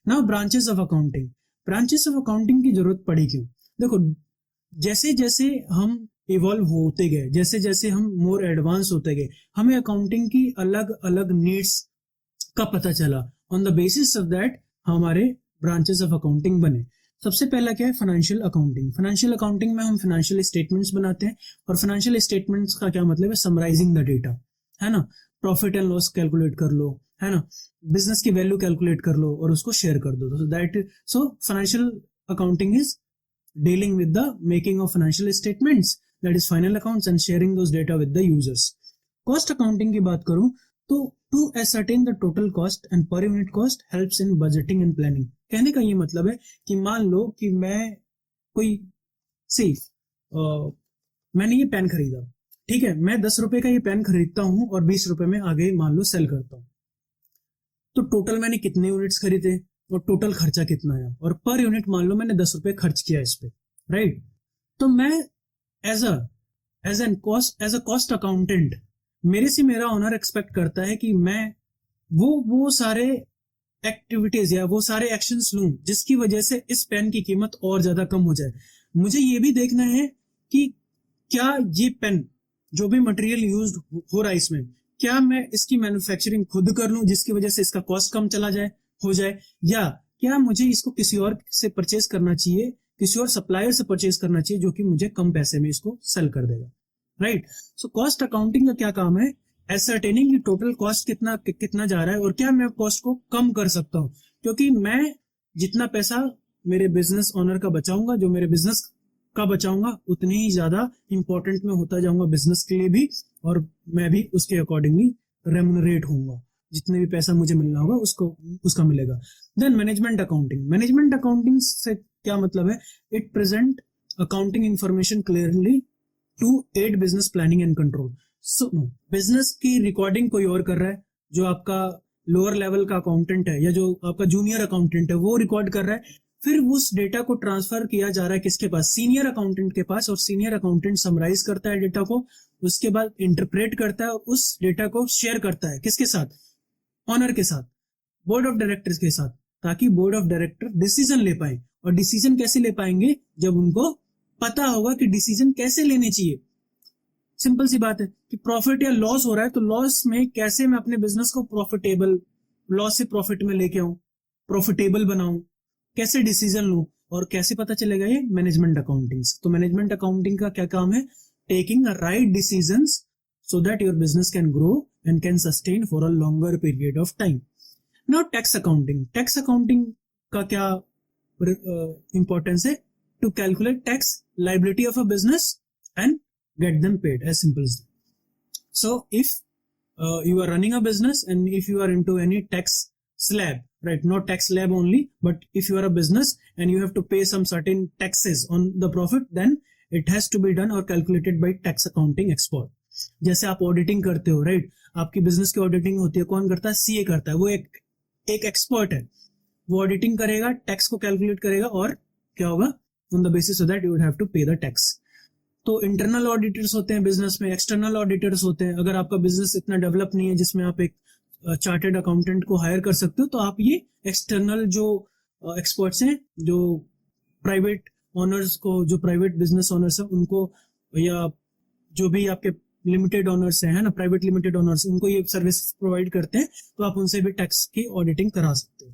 Now branches of accounting. Branches of accounting की जरूरत पड़ी क्यों? देखो, जैसे जैसे हम इवॉल्व होते गए, जैसे जैसे हम मोर एडवांस होते गए, हमें अकाउंटिंग की अलग अलग नीड्स का पता चला। On the basis of that हमारे ब्रांचेस ऑफ अकाउंटिंग बने। सबसे पहला क्या है? Financial accounting. फाइनेंशियल अकाउंटिंग में हम फाइनेंशियल स्टेटमेंट्स बनाते हैं, और फाइनेंशियल स्टेटमेंट्स का क्या मतलब है? समराइजिंग द डेटा, है ना। प्रॉफिट एंड लॉस कैलकुलेट कर लो, है ना, बिजनेस की वैल्यू कैलकुलेट कर लो और उसको शेयर कर दो। So financial accounting is dealing with the making of financial statements, that is final accounts, and sharing those data with the users. Cost accounting की बात करूं तो to ascertain the total cost and per unit cost helps in budgeting and planning। कहने का ये मतलब है कि मान लो कि मैं कोई मैंने ये पेन खरीदा, ठीक है, मैं 10 रुपए का ये पेन खरीदता हूं और 20 रुपए में आगे मान लो सेल करता हूं, तो टोटल मैंने कितने यूनिट्स खरीदे और टोटल खर्चा कितना आया, और पर यूनिट मान लो मैंने 10 रुपए खर्च किया इस पे, राइट। तो मैं एज अ कॉस्ट अकाउंटेंट, मेरे से मेरा ओनर एक्सपेक्ट करता है कि मैं वो सारे एक्टिविटीज या वो सारे एक्शंस लूं जिसकी वजह से इस पेन की कीमत और ज्यादा कम हो जाए। मुझे ये भी देखना है कि क्या ये पेन, जो भी मटेरियल यूज हो रहा है इसमें, क्या मैं इसकी मैन्युफैक्चरिंग खुद कर लूं जिसकी वजह से इसका कॉस्ट कम हो जाए, या क्या मुझे इसको किसी और से परचेज करना चाहिए, किसी और सप्लायर से परचेज करना चाहिए जो कि मुझे कम पैसे में इसको सेल कर देगा, राइट। सो कॉस्ट अकाउंटिंग का क्या काम है? एसर्टेनिंग की टोटल कॉस्ट कितना जा रहा है और क्या मैं कॉस्ट को कम कर सकता हूं, क्योंकि मैं जितना पैसा मेरे बिजनेस ओनर का बचाऊंगा, जो मेरे बिजनेस का बचाऊंगा, उतनी ही ज्यादा इंपॉर्टेंट में होता जाऊंगा बिजनेस के लिए भी, और मैं भी उसके अकॉर्डिंगली रेम्यूनरेट होऊंगा, जितने भी पैसा मुझे मिलना होगा उसका मिलेगा। Then management accounting. Management accounting से क्या मतलब है? It present accounting information clearly to aid business planning and control. So business की रिकॉर्डिंग कोई और कर रहा है, जो आपका लोअर लेवल का अकाउंटेंट है या जो आपका जूनियर अकाउंटेंट है वो रिकॉर्ड कर रहा है, फिर उस डेटा को ट्रांसफर किया जा रहा है किसके पास? सीनियर अकाउंटेंट के पास, और सीनियर अकाउंटेंट समराइज करता है डेटा को, उसके बाद इंटरप्रेट करता है, उस डेटा को शेयर करता है किसके साथ? ऑनर के साथ, बोर्ड ऑफ डायरेक्टर्स के साथ, ताकि बोर्ड ऑफ डायरेक्टर डिसीजन ले पाए। और डिसीजन कैसे ले पाएंगे? जब उनको पता होगा कि डिसीजन कैसे लेने चाहिए। सिंपल सी बात है कि प्रॉफिट या लॉस हो रहा है, तो लॉस में कैसे मैं अपने बिजनेस को प्रॉफिटेबल, लॉस से प्रॉफिट में लेके आऊं, प्रॉफिटेबल बनाऊं, कैसे डिसीजन लूं, और कैसे पता चलेगा? ये मैनेजमेंट अकाउंटिंग। तो मैनेजमेंट अकाउंटिंग का क्या काम है? Taking a right decisions so that your business can grow and can sustain for a longer period of time. Now tax accounting. Tax accounting का क्या importance है? To calculate tax liability of a business and get them paid, as simple as that. So if you are running a business and if you are into any tax slab, right, not tax slab only, but if you are a business and you have to pay some certain taxes on the profit, then it has to be done or calculated by tax accounting expert. जैसे आप auditing करते हो, right, आपकी business की auditing होती है, कौन करता है? सीए करता है। वो एक एक्सपर्ट है, वो ऑडिटिंग करेगा, टैक्स को कैलकुलेट करेगा, और क्या होगा? On the basis of that you would have to pay the tax. तो इंटरनल ऑडिटर्स होते हैं बिजनेस में, एक्सटर्नल ऑडिटर्स होते हैं। अगर आपका बिजनेस इतना डेवलप नहीं है जिसमें आप एक चार्टेड अकाउंटेंट को हायर कर सकते हो, तो आप ये एक्सटर्नल जो एक्सपर्ट्स हैं, जो प्राइवेट ओनर्स को, जो प्राइवेट बिजनेस ओनर्स है उनको, या जो भी आपके लिमिटेड ओनर्स है ना, प्राइवेट लिमिटेड ओनर्स, उनको ये सर्विस प्रोवाइड करते हैं, तो आप उनसे भी टैक्स की ऑडिटिंग करा सकते हो।